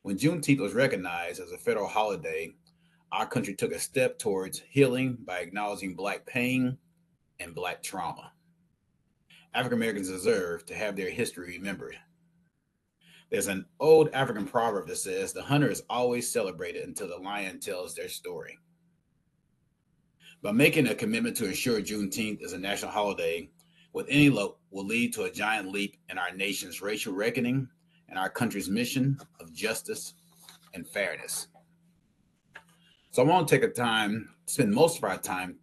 When Juneteenth was recognized as a federal holiday, our country took a step towards healing by acknowledging Black pain and Black trauma. African Americans deserve to have their history remembered. There's an old African proverb that says the hunter is always celebrated until the lion tells their story. By making a commitment to ensure Juneteenth is a national holiday with any luck will lead to a giant leap in our nation's racial reckoning and our country's mission of justice and fairness. So I want to take a time, spend most of our time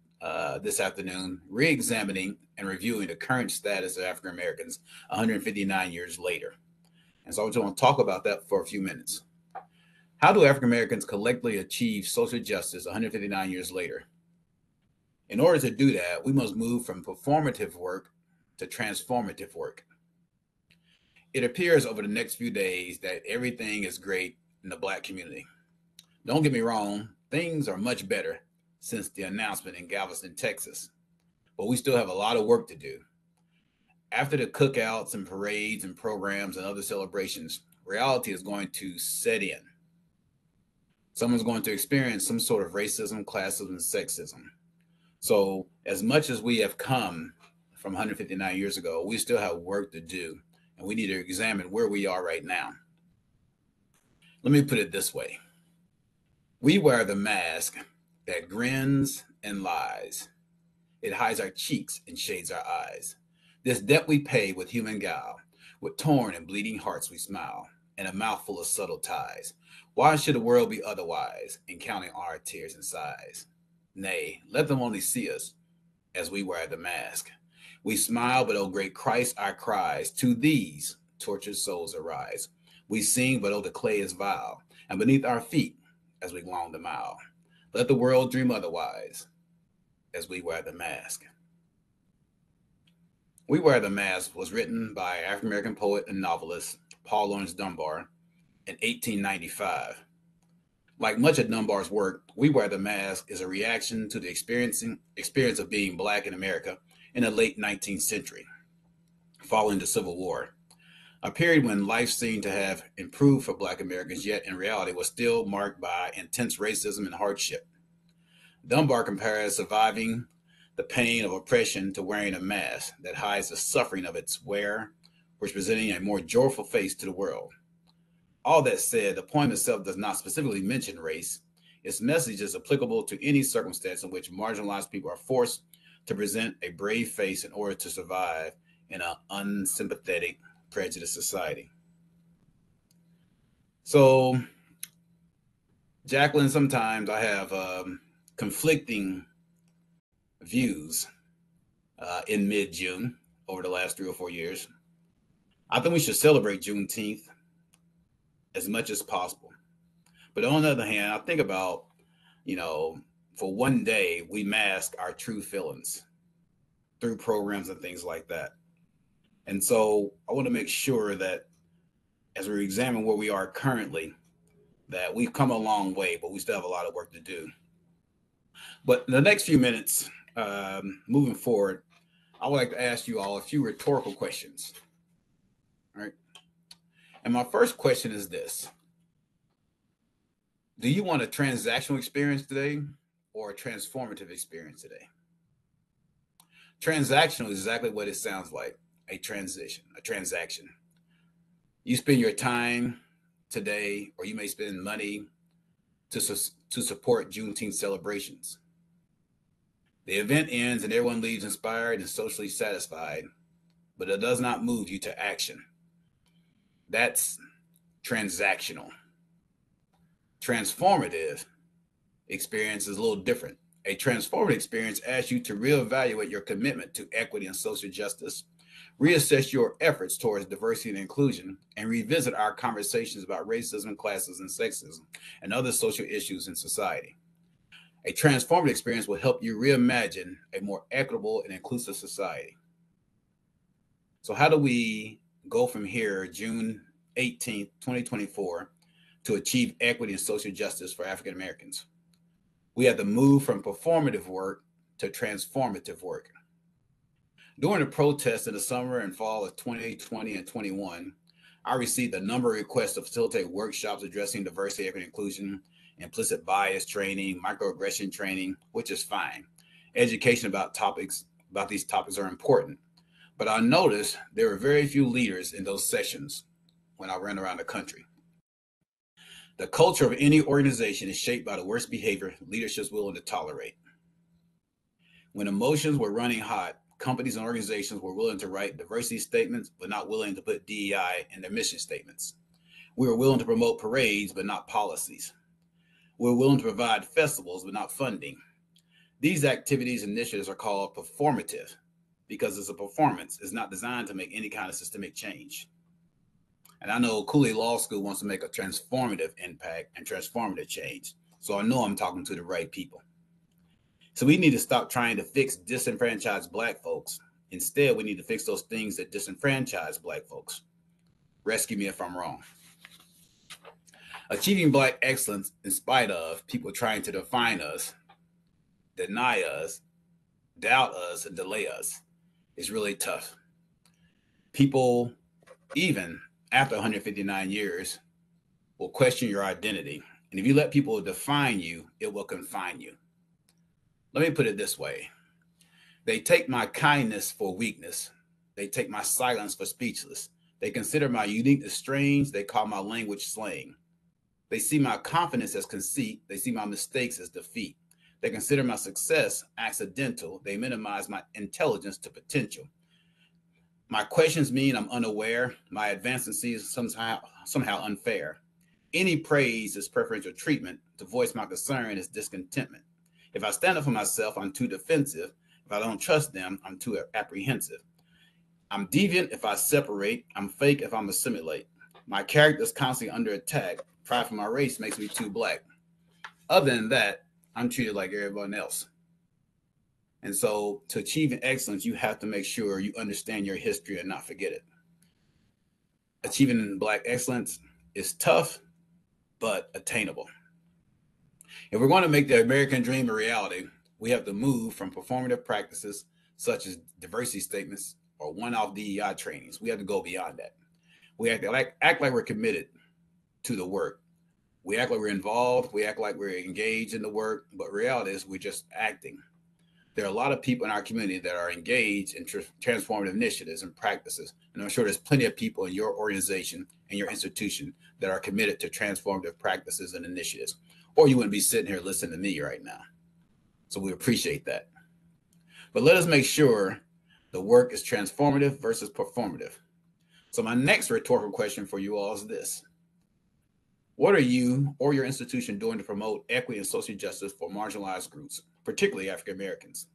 this afternoon re-examining and reviewing the current status of African Americans 159 years later. And so I just want to talk about that for a few minutes. How do African Americans collectively achieve social justice 159 years later? In order to do that, we must move from performative work to transformative work. It appears over the next few days that everything is great in the Black community. Don't get me wrong, things are much better since the announcement in Galveston, Texas, but we still have a lot of work to do. After the cookouts and parades and programs and other celebrations, reality is going to set in. Someone's going to experience some sort of racism, classism, and sexism. So, as much as we have come from 159 years ago, we still have work to do, and we need to examine where we are right now. Let me put it this way: we wear the mask that grins and lies. It hides our cheeks and shades our eyes. This debt we pay with human guile, with torn and bleeding hearts we smile, and a mouthful of subtle ties. Why should the world be otherwise in counting our tears and sighs? Nay, let them only see us as we wear the mask. We smile, but oh great Christ, our cries to these tortured souls arise. We sing, but oh the clay is vile, and beneath our feet as we walk the mile. Let the world dream otherwise as we wear the mask. We Wear the Mask was written by African American poet and novelist Paul Laurence Dunbar in 1895. Like much of Dunbar's work, We Wear the Mask is a reaction to the experience of being Black in America in the late 19th century, following the Civil War, a period when life seemed to have improved for Black Americans, yet in reality was still marked by intense racism and hardship. Dunbar compares surviving the pain of oppression to wearing a mask that hides the suffering of its wearer, which presenting a more joyful face to the world. All that said, the poem itself does not specifically mention race. Its message is applicable to any circumstance in which marginalized people are forced to present a brave face in order to survive in an unsympathetic, prejudiced society. So, Jacqueline, sometimes I have conflicting views in mid-June over the last 3 or 4 years. I think we should celebrate Juneteenth as much as possible. But on the other hand, I think about, for one day, we mask our true feelings through programs and things like that. And so I want to make sure that as we examine where we are currently, that we've come a long way, but we still have a lot of work to do. But in the next few minutes, moving forward, I would like to ask you all a few rhetorical questions. All right. And my first question is this: do you want a transactional experience today or a transformative experience today? Transactional is exactly what it sounds like: a transaction. You spend your time today, or you may spend money to support Juneteenth celebrations. The event ends and everyone leaves inspired and socially satisfied, but it does not move you to action. That's transactional. Transformative experience is a little different. A transformative experience asks you to reevaluate your commitment to equity and social justice, reassess your efforts towards diversity and inclusion, and revisit our conversations about racism, classism, and sexism, and other social issues in society. A transformative experience will help you reimagine a more equitable and inclusive society. So how do we go from here, June 18th, 2024, to achieve equity and social justice for African Americans? We have to move from performative work to transformative work. During the protests in the summer and fall of 2020 and 21, I received a number of requests to facilitate workshops addressing diversity, equity, inclusion, implicit bias training, microaggression training, which is fine. Education about these topics are important. But I noticed there were very few leaders in those sessions when I ran around the country. The culture of any organization is shaped by the worst behavior leadership is willing to tolerate. When emotions were running hot, companies and organizations were willing to write diversity statements, but not willing to put DEI in their mission statements. We were willing to promote parades, but not policies. We were willing to provide festivals, but not funding. These activities and initiatives are called performative because it's a performance. It's not designed to make any kind of systemic change. And I know Cooley Law School wants to make a transformative impact and transformative change. So I know I'm talking to the right people. So we need to stop trying to fix disenfranchised Black folks. Instead, we need to fix those things that disenfranchise Black folks. Rescue me if I'm wrong. Achieving Black excellence in spite of people trying to define us, deny us, doubt us, and delay us is really tough. People, even after 159 years, will question your identity. And if you let people define you, it will confine you. Let me put it this way. They take my kindness for weakness. They take my silence for speechless. They consider my uniqueness strange. They call my language slang. They see my confidence as conceit. They see my mistakes as defeat. They consider my success accidental. They minimize my intelligence to potential. My questions mean I'm unaware. My advancement seems somehow unfair. Any praise is preferential treatment. To voice my concern is discontentment. If I stand up for myself, I'm too defensive. If I don't trust them, I'm too apprehensive. I'm deviant if I separate. I'm fake if I'm assimilate. My character is constantly under attack. Pride for my race makes me too Black. Other than that, I'm treated like everyone else. And so to achieve excellence, you have to make sure you understand your history and not forget it. Achieving Black excellence is tough, but attainable. If we're going to make the American dream a reality, we have to move from performative practices such as diversity statements or one-off DEI trainings. We have to go beyond that. We have to act like we're committed to the work. We act like we're involved. We act like we're engaged in the work, but reality is we're just acting. There are a lot of people in our community that are engaged in transformative initiatives and practices. And I'm sure there's plenty of people in your organization and your institution that are committed to transformative practices and initiatives, or you wouldn't be sitting here listening to me right now. So we appreciate that. But let us make sure the work is transformative versus performative. So my next rhetorical question for you all is this. What are you or your institution doing to promote equity and social justice for marginalized groups, particularly African Americans?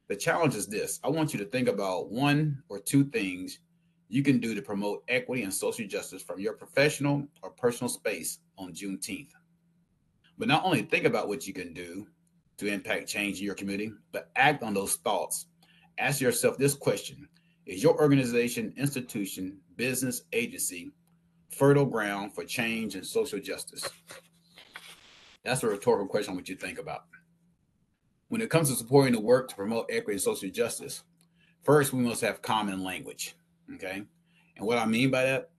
The challenge is this. I want you to think about one or two things you can do to promote equity and social justice from your professional or personal space on Juneteenth. But not only think about what you can do to impact change in your community, but act on those thoughts. Ask yourself this question. Is your organization, institution, business, agency fertile ground for change and social justice? That's a rhetorical question I want you to think about. When it comes to supporting the work to promote equity and social justice, first we must have common language, okay? And what I mean by that,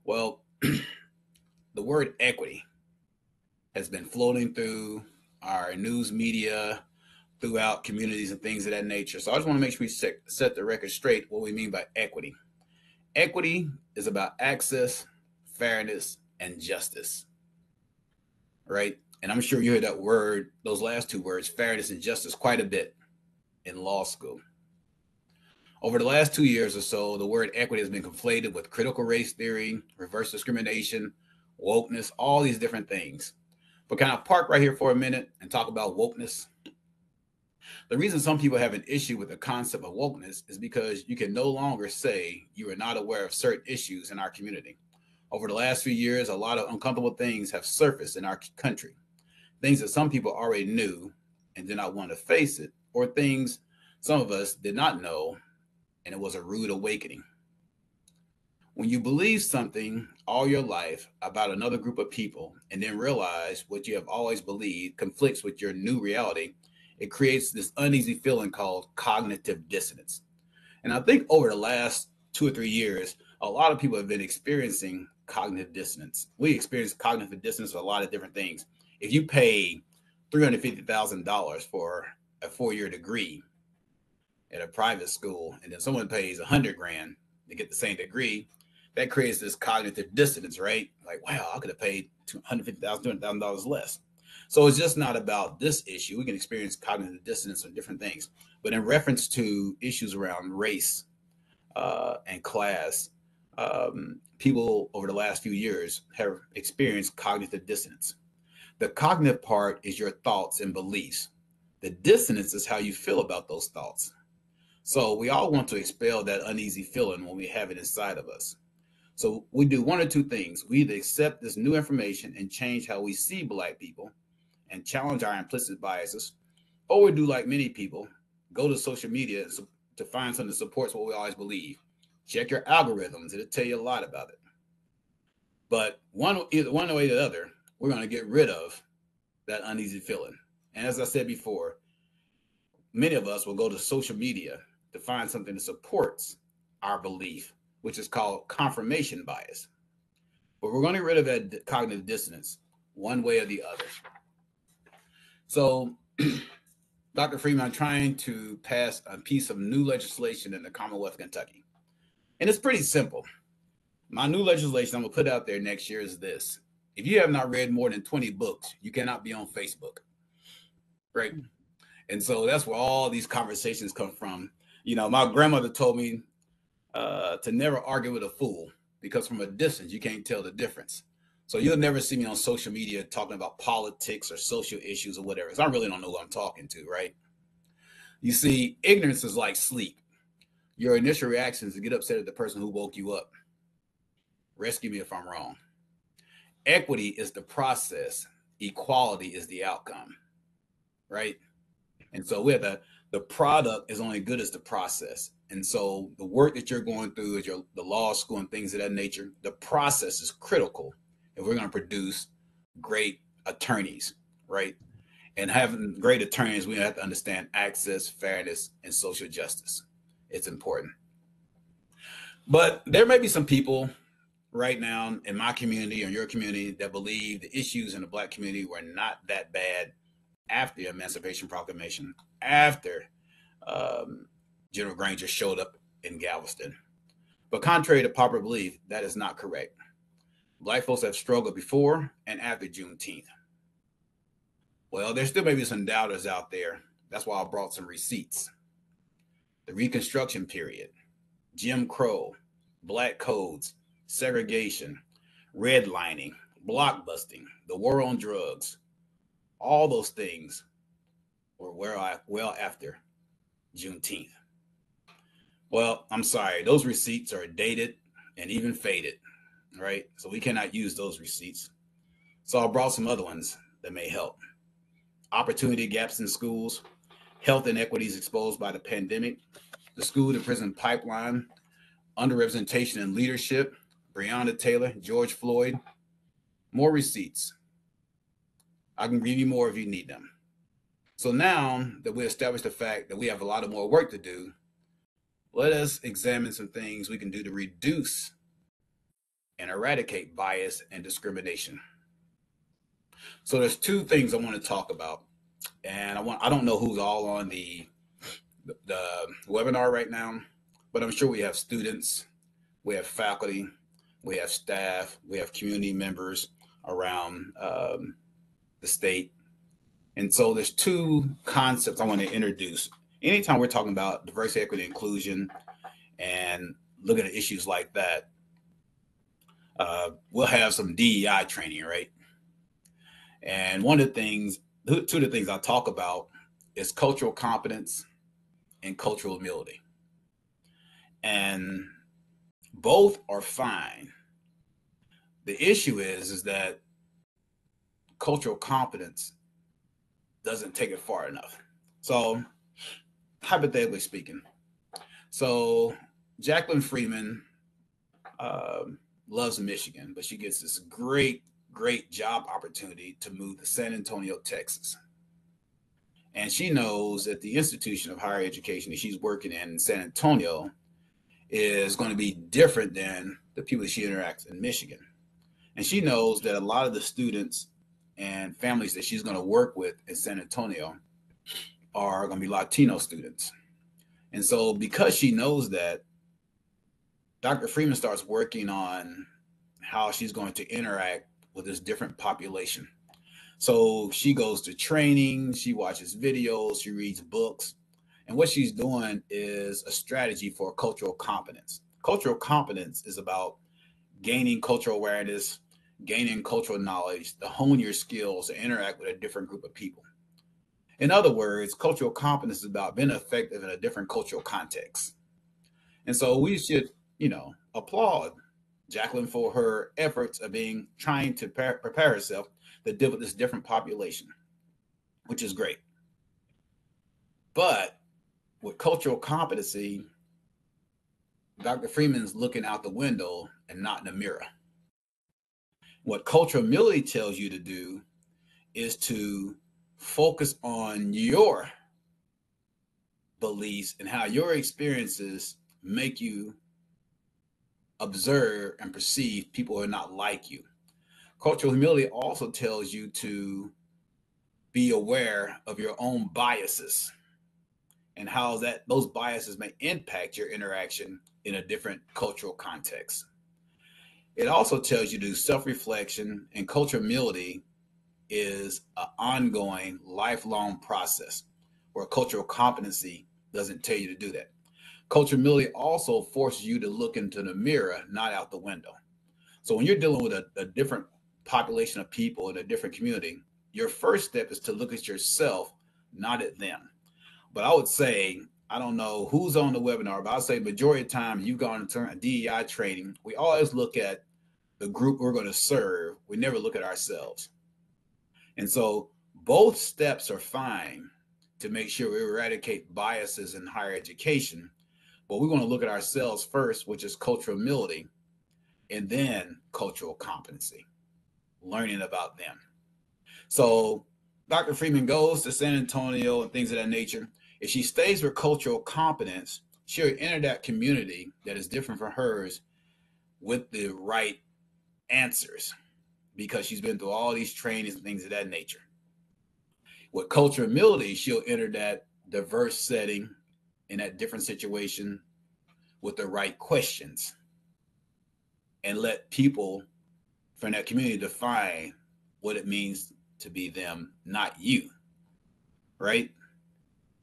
well, the word equity has been floating through our news media, throughout communities and things of that nature. So I just want to make sure we set the record straight what we mean by equity. Equity is about access, fairness, and justice, right? And I'm sure you heard that word, those last two words, fairness and justice, quite a bit in law school. Over the last 2 years or so, the word equity has been conflated with critical race theory, reverse discrimination, wokeness, all these different things. But can I park right here for a minute and talk about wokeness? The reason some people have an issue with the concept of wokeness is because you can no longer say you are not aware of certain issues in our community. Over the last few years, a lot of uncomfortable things have surfaced in our country. Things that some people already knew and did not want to face it, or things some of us did not know, and it was a rude awakening. When you believe something all your life about another group of people and then realize what you have always believed conflicts with your new reality, it creates this uneasy feeling called cognitive dissonance. And I think over the last 2 or 3 years, A lot of people have been experiencing cognitive dissonance. We experience cognitive dissonance with a lot of different things. If you pay $350,000 for a 4-year degree at a private school, and then someone pays 100 grand to get the same degree, that creates this cognitive dissonance, right? Like, wow, I could have paid $150,000, $200,000 less. So it's just not about this issue. We can experience cognitive dissonance on different things. But in reference to issues around race and class, people over the last few years have experienced cognitive dissonance. The cognitive part is your thoughts and beliefs. The dissonance is how you feel about those thoughts. So we all want to expel that uneasy feeling when we have it inside of us. So we do one or two things. We either accept this new information and change how we see Black people and challenge our implicit biases, or we do like many people, go to social media to find something that supports what we always believe. Check your algorithms; it'll tell you a lot about it. But either one way or the other, we're going to get rid of that uneasy feeling. And as I said before, many of us will go to social media to find something that supports our belief, which is called confirmation bias. But we're going to get rid of that cognitive dissonance one way or the other. So, Dr. Freeman, I'm trying to pass a piece of new legislation in the Commonwealth of Kentucky. And it's pretty simple. My new legislation I'm going to put out there next year is this. If you have not read more than 20 books, you cannot be on Facebook. Right? And so that's where all these conversations come from. You know, my grandmother told me to never argue with a fool because from a distance, you can't tell the difference. So you'll never see me on social media talking about politics or social issues or whatever. So I really don't know who I'm talking to, right? You see, ignorance is like sleep. Your initial reaction is to get upset at the person who woke you up. Rescue me if I'm wrong. Equity is the process. Equality is the outcome, right? And so the product is only good as the process. And so the work that you're going through is the law school and things of that nature. The process is critical if we're going to produce great attorneys, right? And having great attorneys, we have to understand access, fairness, and social justice. It's important. But there may be some people right now in my community or your community that believe the issues in the Black community were not that bad after the Emancipation Proclamation, after General Granger showed up in Galveston. But contrary to popular belief, that is not correct. Black folks have struggled before and after Juneteenth. Well, there still may be some doubters out there. That's why I brought some receipts. The Reconstruction period, Jim Crow, Black codes, segregation, redlining, blockbusting, the war on drugs, all those things were well after Juneteenth. Well, I'm sorry, those receipts are dated and even faded, right? So we cannot use those receipts. So I brought some other ones that may help. Opportunity gaps in schools, health inequities exposed by the pandemic, the school to prison pipeline, underrepresentation in leadership, Breonna Taylor, George Floyd, more receipts. I can give you more if you need them. So now that we established the fact that we have a lot of more work to do, let us examine some things we can do to reduce and eradicate bias and discrimination. So there's two things I want to talk about. And I don't know who's all on the webinar right now, but I'm sure we have students, we have faculty, we have staff, we have community members around the state. And so there's two concepts I want to introduce. Anytime we're talking about diversity, equity, inclusion, and looking at issues like that, we'll have some DEI training, right? And two of the things I talk about is cultural competence and cultural humility. And both are fine. The issue is that cultural competence doesn't take it far enough. So, hypothetically speaking, so Jacqueline Freeman loves Michigan, but she gets this great job opportunity to move to San Antonio, Texas. And she knows that the institution of higher education that she's working in San Antonio is going to be different than the people that she interacts in Michigan. And she knows that a lot of the students and families that she's going to work with in San Antonio are going to be Latino students. And so because she knows that, Dr. Freeman starts working on how she's going to interact with this different population. So she goes to training, she watches videos, she reads books. And what she's doing is a strategy for cultural competence. Cultural competence is about gaining cultural awareness, gaining cultural knowledge, to hone your skills to interact with a different group of people. In other words, cultural competence is about being effective in a different cultural context. And so we should, applaud Jacqueline for her efforts of trying to prepare herself to deal with this different population, which is great. But with cultural competency, Dr. Freeman's looking out the window and not in the mirror. What cultural humility tells you to do is to focus on your beliefs and how your experiences make you observe and perceive people who are not like you. Cultural humility also tells you to be aware of your own biases and how those biases may impact your interaction in a different cultural context. It also tells you to do self-reflection, and cultural humility is an ongoing, lifelong process where cultural competency doesn't tell you to do that. Cultural humility also forces you to look into the mirror, not out the window. So when you're dealing with a different population of people in a different community, your first step is to look at yourself, not at them. But I would say, I don't know who's on the webinar, but I'll say majority of the time you've gone into DEI training, we always look at the group we're going to serve. We never look at ourselves. And so both steps are fine to make sure we eradicate biases in higher education. But we want to look at ourselves first, which is cultural humility, and then cultural competency, learning about them. So Dr. Freeman goes to San Antonio and things of that nature. If she stays with cultural competence, she'll enter that community that is different from hers with the right answers because she's been through all these trainings and things of that nature. With cultural humility, she'll enter that diverse setting in that different situation with the right questions and let people from that community define what it means to be them, not you, right?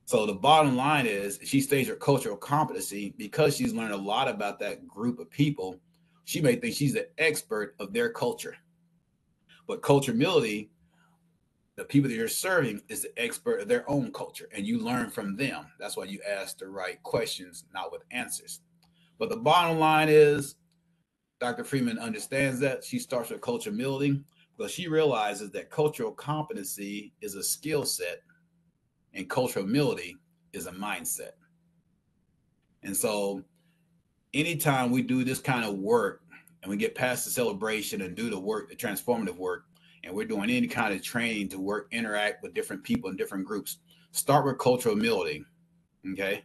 So the bottom line is she stays her cultural competency because she's learned a lot about that group of people. She may think she's the expert of their culture, but cultural humility, the people that you're serving, is the expert of their own culture, and you learn from them. That's why you ask the right questions, not with answers. But the bottom line is Dr. Freeman understands that. She starts with cultural humility because she realizes that cultural competency is a skill set and cultural humility is a mindset. And so anytime we do this kind of work and we get past the celebration and do the work, the transformative work, and we're doing any kind of training to interact with different people in different groups, start with cultural humility, okay?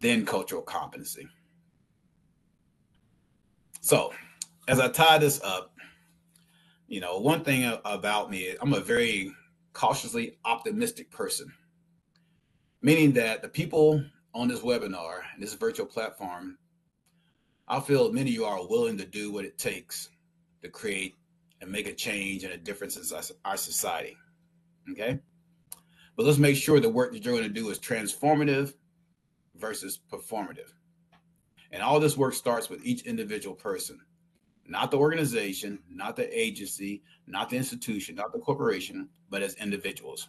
Then cultural competency. So as I tie this up, one thing about me is I'm a very cautiously optimistic person, meaning that the people on this webinar and this virtual platform, I feel many of you are willing to do what it takes to create and make a change and a difference in our society. Okay? But let's make sure the work that you're going to do is transformative versus performative. And all this work starts with each individual person, not the organization, not the agency, not the institution, not the corporation, but as individuals.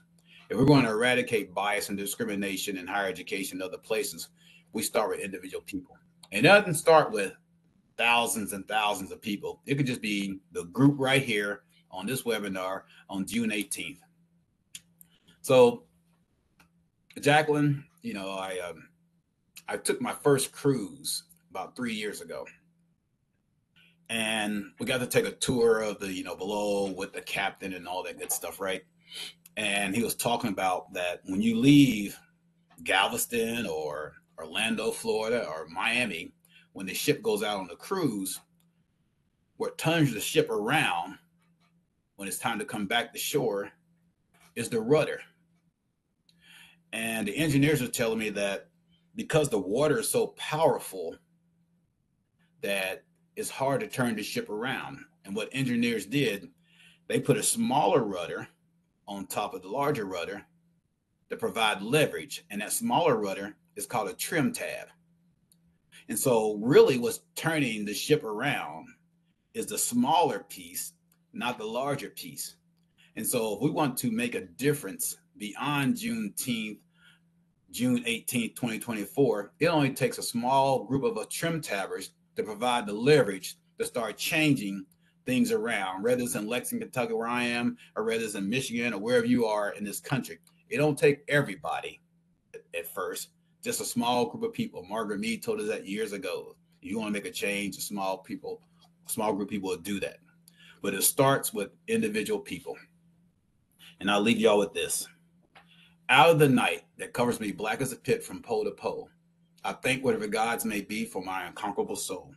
If we're going to eradicate bias and discrimination in higher education and other places, we start with individual people. And it doesn't start with thousands and thousands of people. It could just be the group right here on this webinar on June 18th. So, Jacqueline, I took my first cruise about 3 years ago. And we got to take a tour of the, below with the captain and all that good stuff, right? And he was talking about that when you leave Galveston or Orlando, Florida, or Miami, when the ship goes out on a cruise, what turns the ship around when it's time to come back to shore is the rudder. And the engineers are telling me that because the water is so powerful that it's hard to turn the ship around. And what engineers did, they put a smaller rudder on top of the larger rudder to provide leverage. And that smaller rudder is called a trim tab. And so, really, what's turning the ship around is the smaller piece, not the larger piece. And so, if we want to make a difference beyond Juneteenth, June 18th, 2024, it only takes a small group of trim tabbers to provide the leverage to start changing things around, whether it's in Lexington, Kentucky, where I am, or whether it's in Michigan or wherever you are in this country. It don't take everybody at first, just a small group of people. Margaret Mead told us that years ago. If you want to make a change, a small group of people will do that. But it starts with individual people. And I'll leave y'all with this. Out of the night that covers me black as a pit from pole to pole, I thank whatever gods may be for my unconquerable soul.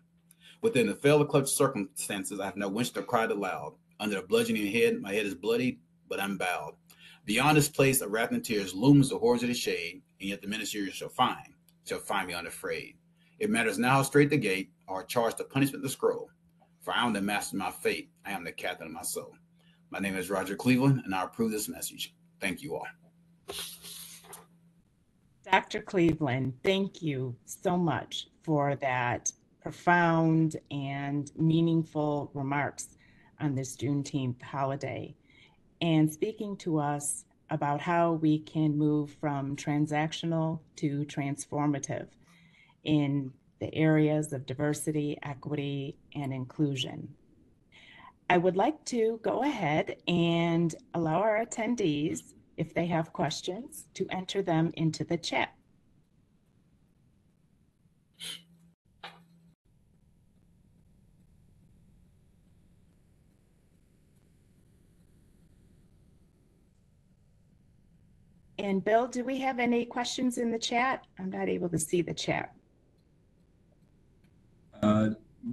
Within the fail to clutch circumstances, I have not winced or cried aloud. Under a bludgeoning head, my head is bloodied, but I'm bowed. Beyond this place of wrath and tears looms the horrors of the shade, and yet the ministry shall find me unafraid. It matters now how straight the gate, or charge the punishment the scroll. For I am the master of my fate, I am the captain of my soul. My name is Roger Cleveland, and I approve this message. Thank you all. Dr. Cleveland, thank you so much for that profound and meaningful remarks on this Juneteenth holiday, and speaking to us about how we can move from transactional to transformative in the areas of diversity, equity, and inclusion. I would like to go ahead and allow our attendees, if they have questions, to enter them into the chat. And Bill, do we have any questions in the chat? I'm not able to see the chat.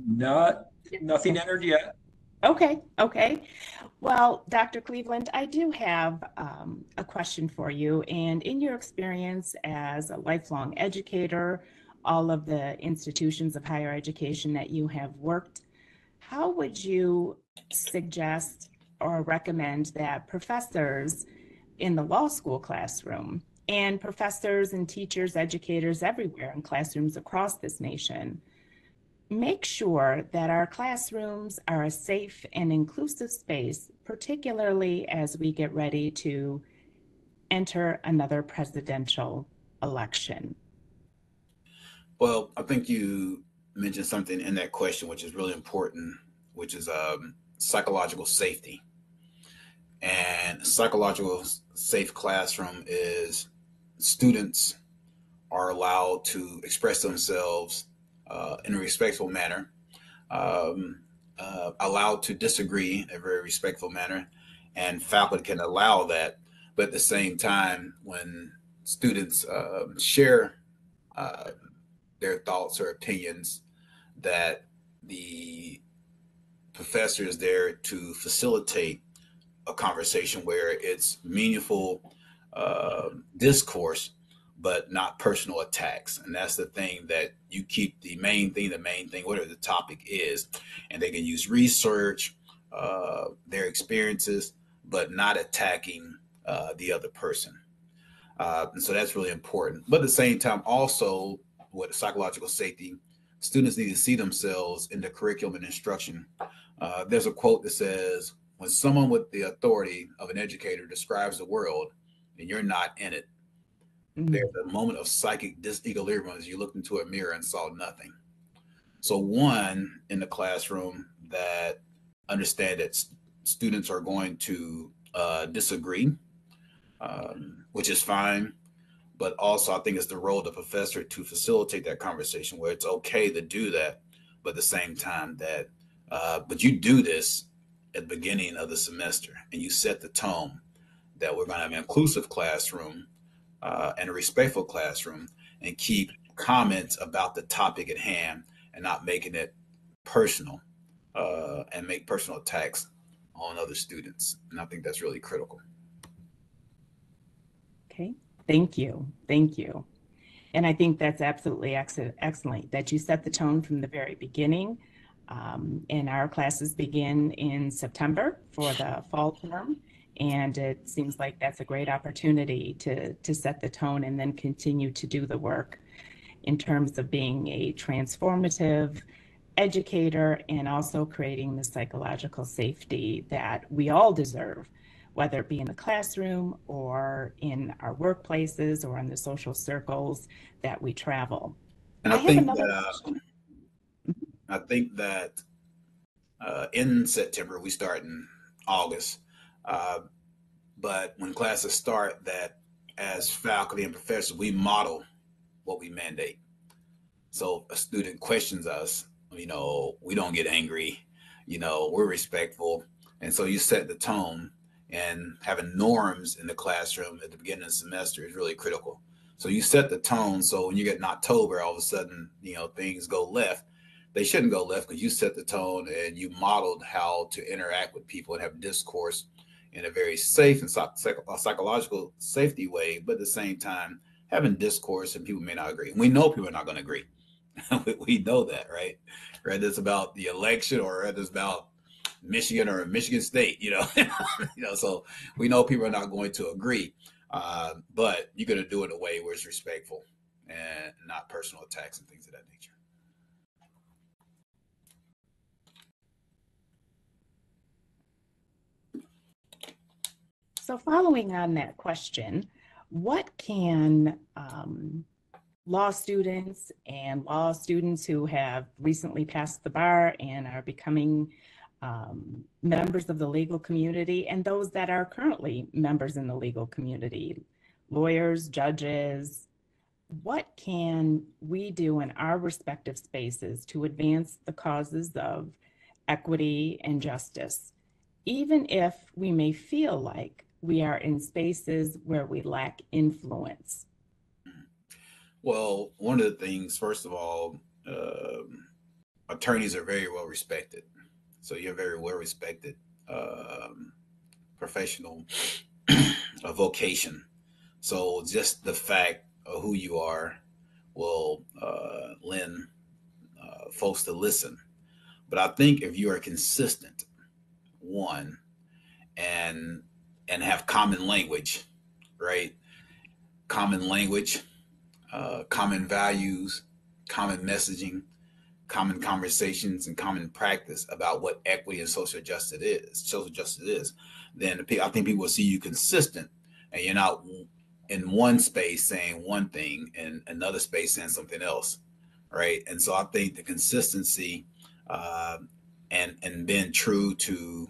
Nothing entered yet. Okay. Well, Dr. Cleveland, I do have a question for you. And in your experience as a lifelong educator, all of the institutions of higher education that you have worked, how would you suggest or recommend that professors in the law school classroom and professors and teachers, educators everywhere in classrooms across this nation make sure that our classrooms are a safe and inclusive space, particularly as we get ready to enter another presidential election? Well, I think you mentioned something in that question which is really important, which is psychological safety. And psychological safe classroom is students are allowed to express themselves in a respectful manner, allowed to disagree in a very respectful manner, and faculty can allow that. But at the same time, when students share their thoughts or opinions, that the professor is there to facilitate a conversation where it's meaningful discourse, but not personal attacks. And that's the thing, that you keep the main thing, whatever the topic is, and they can use research, their experiences, but not attacking the other person. And so that's really important. But at the same time, also with psychological safety, students need to see themselves in the curriculum and instruction. There's a quote that says, when someone with the authority of an educator describes the world and you're not in it, there's a moment of psychic disequilibrium as you looked into a mirror and saw nothing. So one, in the classroom, that understand that students are going to disagree, which is fine. But also, I think it's the role of the professor to facilitate that conversation where it's okay to do that, but at the same time that, but you do this at the beginning of the semester and you set the tone that we're going to have an inclusive classroom and a respectful classroom, and keep comments about the topic at hand and not making it personal and make personal attacks on other students. And I think that's really critical. Okay, thank you. Thank you. And I think that's absolutely excellent that you set the tone from the very beginning. And our classes begin in September for the fall term. And it seems like that's a great opportunity to set the tone and then continue to do the work in terms of being a transformative educator and also creating the psychological safety that we all deserve, whether it be in the classroom or in our workplaces or in the social circles that we travel. And I have another question. I think that in September we start in August, uh, but when classes start, that as faculty and professors we model what we mandate. So a student questions us, we don't get angry, we're respectful. And so you set the tone, and having norms in the classroom at the beginning of the semester is really critical. So you set the tone. So when you get in October, all of a sudden, things go left. They shouldn't go left because you set the tone and you modeled how to interact with people and have discourse in a very safe and psychological safety way, but at the same time, having discourse and people may not agree. We know people are not going to agree. We know that, right? Whether it's about the election or whether it's about Michigan or Michigan State, so we know people are not going to agree, but you're going to do it in a way where it's respectful and not personal attacks and things of that nature. So following on that question, what can law students and law students who have recently passed the bar and are becoming members of the legal community, and those that are currently members in the legal community, lawyers, judges, what can we do in our respective spaces to advance the causes of equity and justice, even if we may feel like we are in spaces where we lack influence? Well, one of the things, first of all, attorneys are very well respected. So you're very well respected professional vocation. So just the fact of who you are will lend folks to listen. But I think if you are consistent, one, and have common language, right? Common language, common values, common messaging, common conversations, and common practice about what equity and social justice is, then I think people will see you consistent, and you're not in one space saying one thing and another space saying something else, right? And so I think the consistency uh, and being true to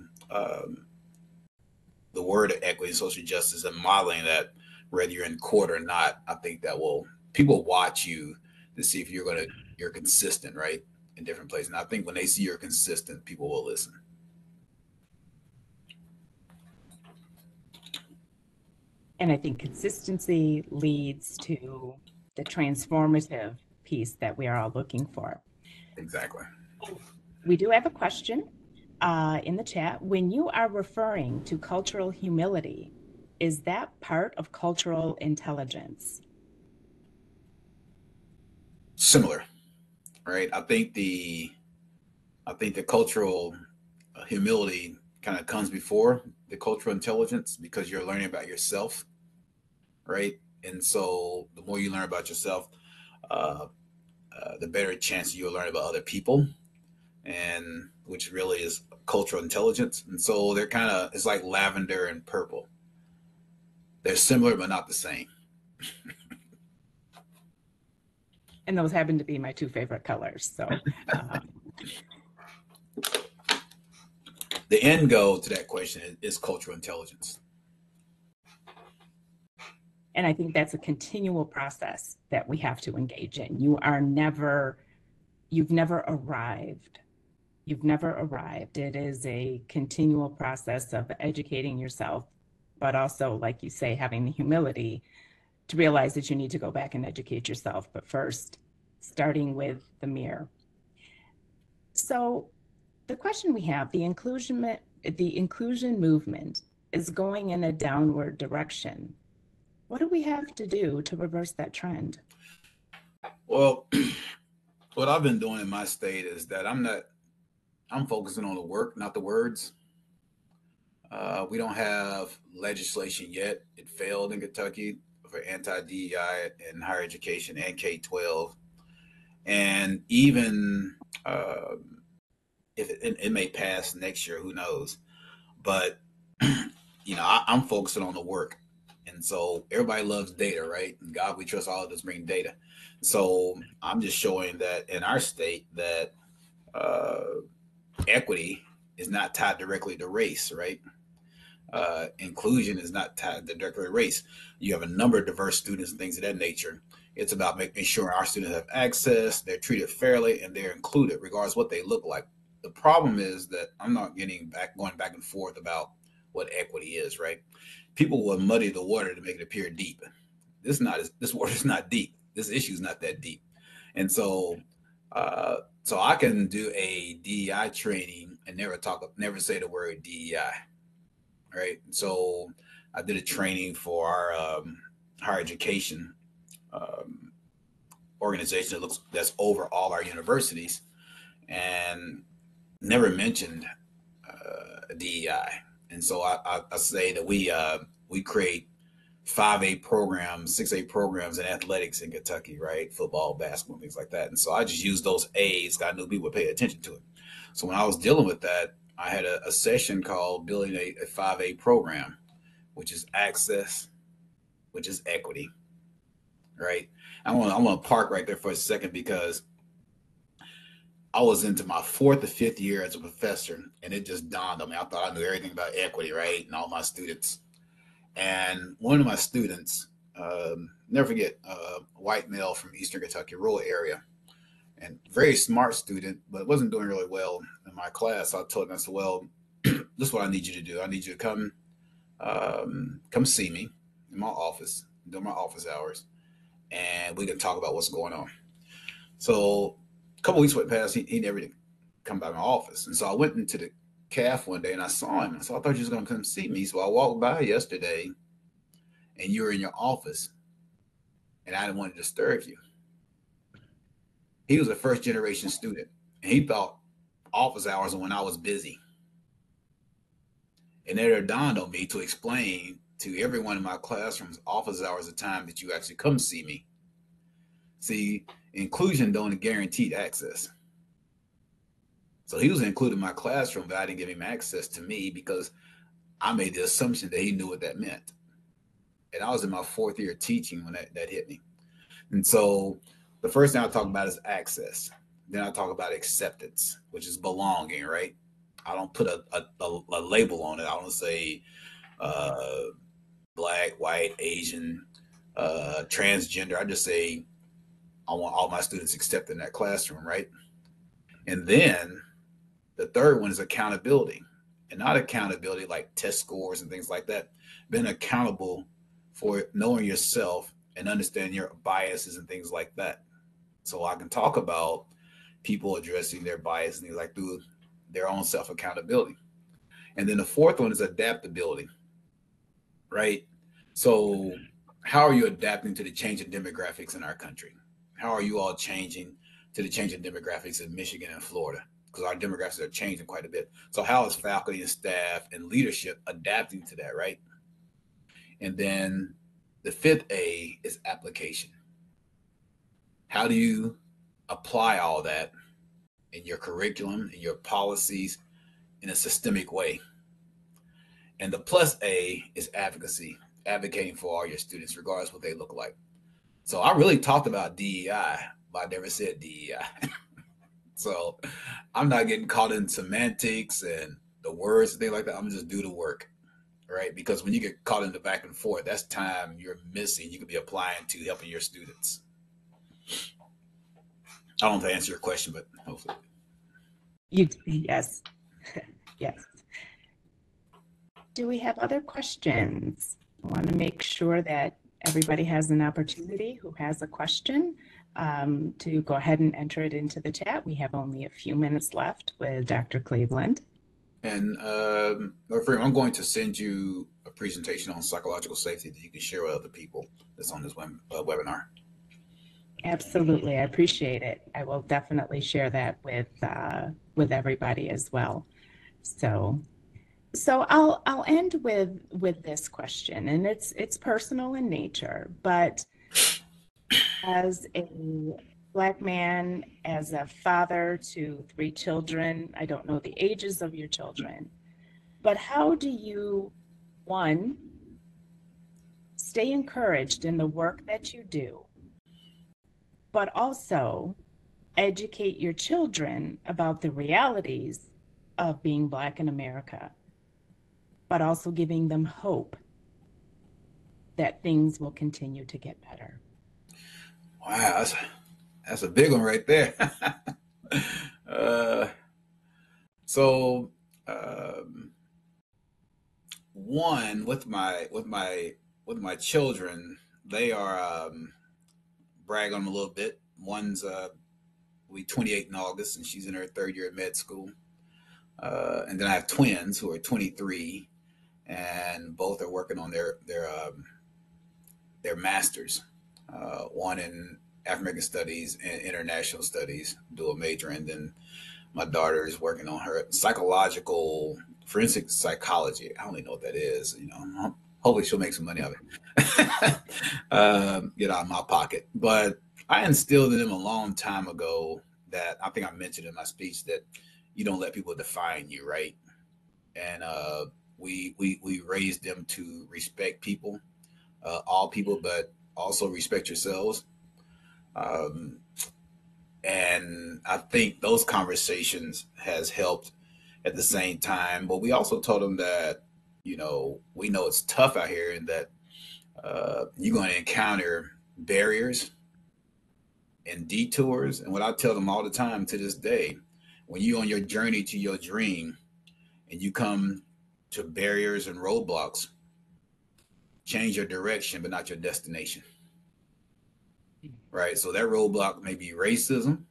the word of equity and social justice and modeling that, whether you're in court or not, I think that people watch you to see if you're consistent, right, in different places. And I think when they see you're consistent, people will listen. And I think consistency leads to the transformative piece that we are all looking for. Exactly. We do have a question in the chat. When you are referring to cultural humility, is that part of cultural intelligence? Similar, right? I think the cultural humility kind of comes before the cultural intelligence because you're learning about yourself, right? And so the more you learn about yourself, uh, the better chance you'll learn about other people, and which really is cultural intelligence. And so they're kind of, it's like lavender and purple. They're similar but not the same. And those happen to be my two favorite colors. So the end goal to that question is cultural intelligence. And I think that's a continual process that we have to engage in. You've never arrived. You've never arrived. It is a continual process of educating yourself, but also, like you say, having the humility to realize that you need to go back and educate yourself, but first, starting with the mirror. So the question we have, the inclusion movement is going in a downward direction. What do we have to do to reverse that trend? Well, what I've been doing in my state is that I'm focusing on the work, not the words. We don't have legislation yet. It failed in Kentucky for anti DEI in higher education and K 12. And even uh, if it may pass next year, who knows? But I'm focusing on the work, and so everybody loves data, right? And God, we trust all of us bring data. So I'm just showing that in our state that uh, equity is not tied directly to race, right? Inclusion is not tied directly to race. You have a number of diverse students and things of that nature. It's about making sure our students have access, they're treated fairly, and they're included, regardless of what they look like. The problem is that I'm not going back and forth about what equity is, right? People will muddy the water to make it appear deep. This water is not deep. This issue is not that deep, and so I can do a DEI training and never say the word DEI, right? So I did a training for our higher education um, organization that's over all our universities, and never mentioned DEI. And so I say that we create 5A programs, 6A programs in athletics in Kentucky, right? Football, basketball, things like that. And so I just used those A's. I knew people would pay attention to it. So when I was dealing with that, I had a session called Building a 5A program, which is access, which is equity, right? I want to park right there for a second because I was into my fourth or fifth year as a professor, and it just dawned on me. I thought I knew everything about equity, right? And all my students. And one of my students, never forget, white male from Eastern Kentucky, rural area, and very smart student, but wasn't doing really well in my class. So I told him, I said, "Well, this is what I need you to do. I need you to come see me in my office during my office hours, and we can talk about what's going on." So a couple weeks went past. He never did come by my office, and so I went into the calf one day and I saw him. So I thought you was gonna come see me. So I walked by yesterday, and you were in your office, and I didn't want to disturb you. He was a first generation student, and he thought office hours were when I was busy. And it dawned on me to explain to everyone in my classrooms office hours the time that you actually come see me. See, inclusion don't guarantee access. So he was included in my classroom, but I didn't give him access to me because I made the assumption that he knew what that meant. And I was in my fourth year of teaching when that hit me. And so the first thing I talk about is access. Then I talk about acceptance, which is belonging, right? I don't put a label on it. I don't say uh, black, white, Asian, transgender. I just say I want all my students accepted in that classroom, right? And then the third one is accountability, and not accountability like test scores and things like that. Being accountable for knowing yourself and understanding your biases and things like that. So I can talk about people addressing their bias and things like through their own self accountability. And then the fourth one is adaptability, right? So how are you adapting to the changing demographics in our country? How are you all changing to the changing demographics in Michigan and Florida? Because our demographics are changing quite a bit. So how is faculty and staff and leadership adapting to that, right? And then the fifth A is application. How do you apply all that in your curriculum, in your policies, in a systemic way? And the plus A is advocacy, advocating for all your students, regardless of what they look like. So I really talked about DEI, but I never said DEI. So I'm not getting caught in semantics and the words and things like that. I'm just do the work, right? Because when you get caught in the back and forth, that's time you're missing. You could be applying to helping your students. I don't know if I answer your question, but hopefully. Yes, yes. Do we have other questions? I want to make sure that everybody has an opportunity who has a question to go ahead and enter it into the chat. We have only a few minutes left with Dr. Cleveland. And I'm going to send you a presentation on psychological safety that you can share with other people that's on this webinar. Absolutely, I appreciate it. I will definitely share that with everybody as well. So I'll end with this question, and it's personal in nature, but as a Black man, as a father to 3 children, I don't know the ages of your children, but how do you, one, stay encouraged in the work that you do, but also educate your children about the realities of being Black in America, but also giving them hope that things will continue to get better? Wow, that's a big one right there. uh, so one with my children, they are brag on them a little bit. One's we 28 in August, and she's in her 3rd year of med school. And then I have twins who are 23, and both are working on their masters. One in African American Studies and International Studies, dual major, and then my daughter is working on her psychological forensic psychology. I don't even know what that is. Hopefully she'll make some money out of it. Get out of my pocket. But I instilled in them a long time ago that I think I mentioned in my speech that you don't let people define you, right? And we raised them to respect people, all people, but also respect yourselves. Um, and I think those conversations has helped at the same time. But we also told them that we know it's tough out here, and that you're going to encounter barriers and detours. And what I tell them all the time to this day, when you're on your journey to your dream and you come to barriers and roadblocks, change your direction, but not your destination. Right? So that roadblock may be racism.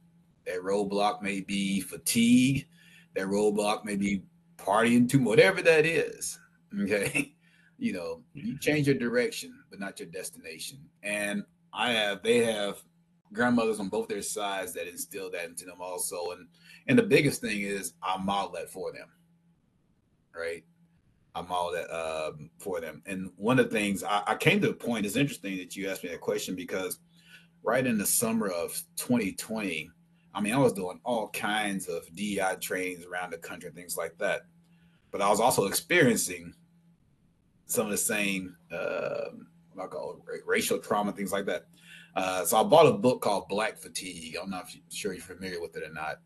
That roadblock may be fatigue. That roadblock may be partying too much, whatever that is. Okay. You change your direction, but not your destination. And they have grandmothers on both their sides that instill that into them also. And the biggest thing is I model that for them. Right. I model that for them. And one of the things I came to the point, it's interesting that you asked me that question, because right in the summer of 2020, I was doing all kinds of DEI trainings around the country and things like that. But I was also experiencing some of the same, what I call racial trauma, things like that. So I bought a book called Black Fatigue. I'm not sure you're familiar with it or not.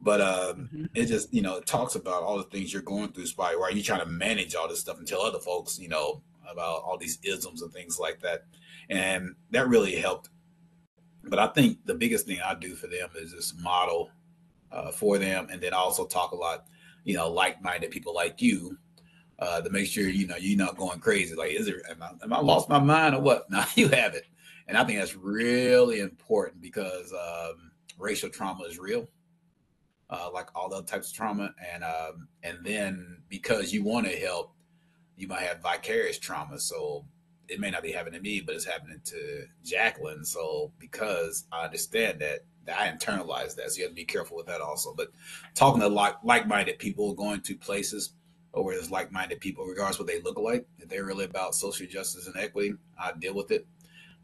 But it just, it talks about all the things you're going through, Spy, where you're trying to manage all this stuff and tell other folks, about all these isms and things like that. And that really helped. But I think the biggest thing I do for them is just model for them, and then also talk a lot, like-minded people like you, to make sure you're not going crazy. Like, am I lost my mind or what? No, you have it, and I think that's really important, because racial trauma is real, like all other types of trauma, and then because you want to help, you might have vicarious trauma. So it may not be happening to me, but it's happening to Jacqueline. So because I understand that I internalize that, so you have to be careful with that also. But talking to like-minded people, going to places where there's like-minded people, regardless what they look like, if they're really about social justice and equity, I deal with it.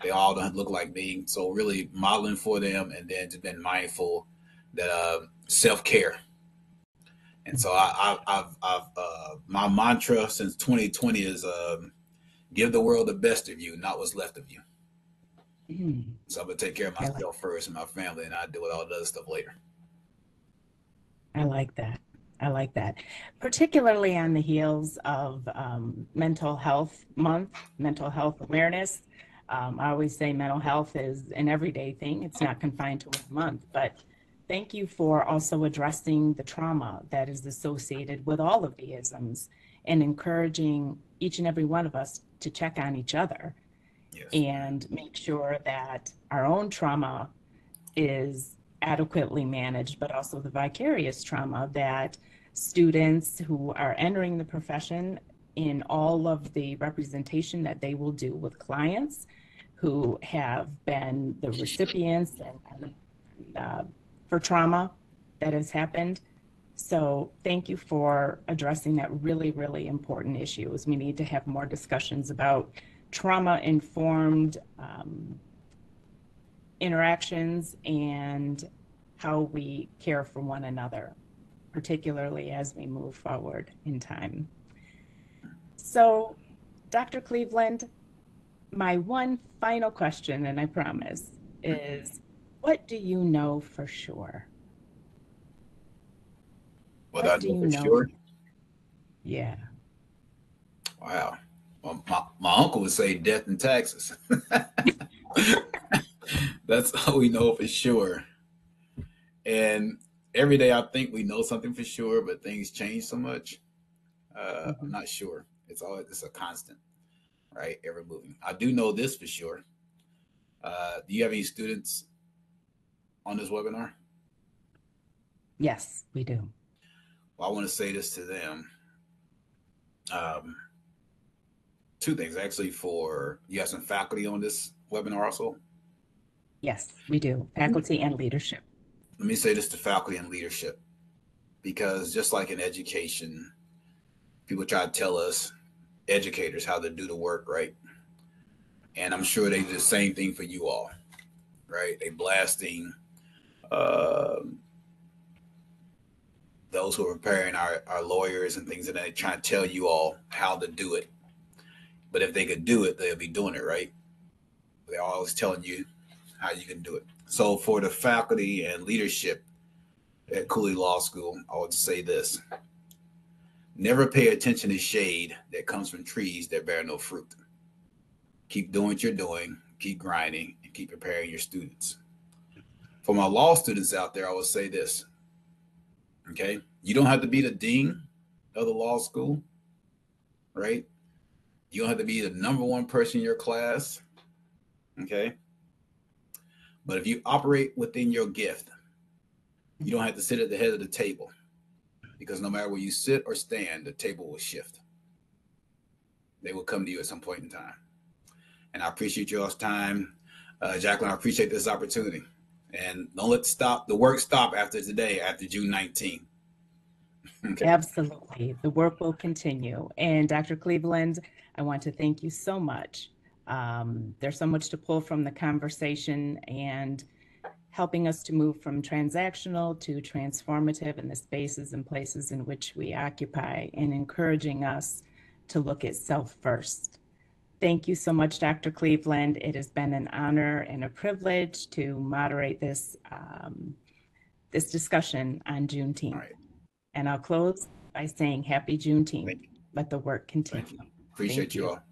They all don't look like me, so really modeling for them, and then just being mindful that self-care. And so I've my mantra since 2020 is give the world the best of you, not what's left of you. Mm. So I'm gonna take care of myself first and my family, and I deal with all the other stuff later. I like that. I like that. Particularly on the heels of Mental Health Month, mental health awareness. I always say mental health is an everyday thing. It's not confined to one month, but thank you for also addressing the trauma that is associated with all of the isms, and encouraging each and every one of us to check on each other Yes. and make sure that our own trauma is adequately managed, but also the vicarious trauma that students who are entering the profession in all of the representation that they will do with clients who have been the recipients and for trauma that has happened. So thank you for addressing that really, really important issue. We need to have more discussions about trauma-informed interactions and how we care for one another, particularly as we move forward in time. So, Dr. Cleveland, my one final question, and I promise, is what do you know for sure? What I What do know you for know? sure. Yeah. Wow. Well, my uncle would say death and taxes. That's all we know for sure. And every day I think we know something for sure, but things change so much. I'm Mhm. not sure. It's a constant, right? Ever moving. I do know this for sure. Do you have any students on this webinar? Yes, we do. Well, I want to say this to them. Um, Two things actually. For you have some faculty on this webinar also. Yes, we do. Faculty and leadership. Let me say this to faculty and leadership, because just like in education, people try to tell us educators how to do the work, right? And I'm sure they do the same thing for you all, right? They blasting uh, those who are preparing our lawyers and things, and they trying to tell you all how to do it. But if they could do it, they'll be doing it, right? They're always telling you how you can do it. So for the faculty and leadership at Cooley Law School, I would say this: never pay attention to shade that comes from trees that bear no fruit. Keep doing what you're doing, keep grinding, and keep preparing your students. For my law students out there, I would say this: okay, you don't have to be the dean of the law school, right? You don't have to be the number one person in your class, okay? But if you operate within your gift, you don't have to sit at the head of the table, because no matter where you sit or stand, the table will shift. They will come to you at some point in time. And I appreciate y'all's time. Jacqueline, I appreciate this opportunity. And don't let the work stop after today, after June 19th. Okay. Absolutely. The work will continue. And Dr. Cleveland, I want to thank you so much. There's so much to pull from the conversation and helping us to move from transactional to transformative in the spaces and places in which we occupy and encouraging us to look at self first. Thank you so much, Dr. Cleveland. It has been an honor and a privilege to moderate this discussion on All Juneteenth. right. And I'll close by saying Happy Thank Juneteenth. you. Let the work continue. Thank you. Appreciate Thank you you. all.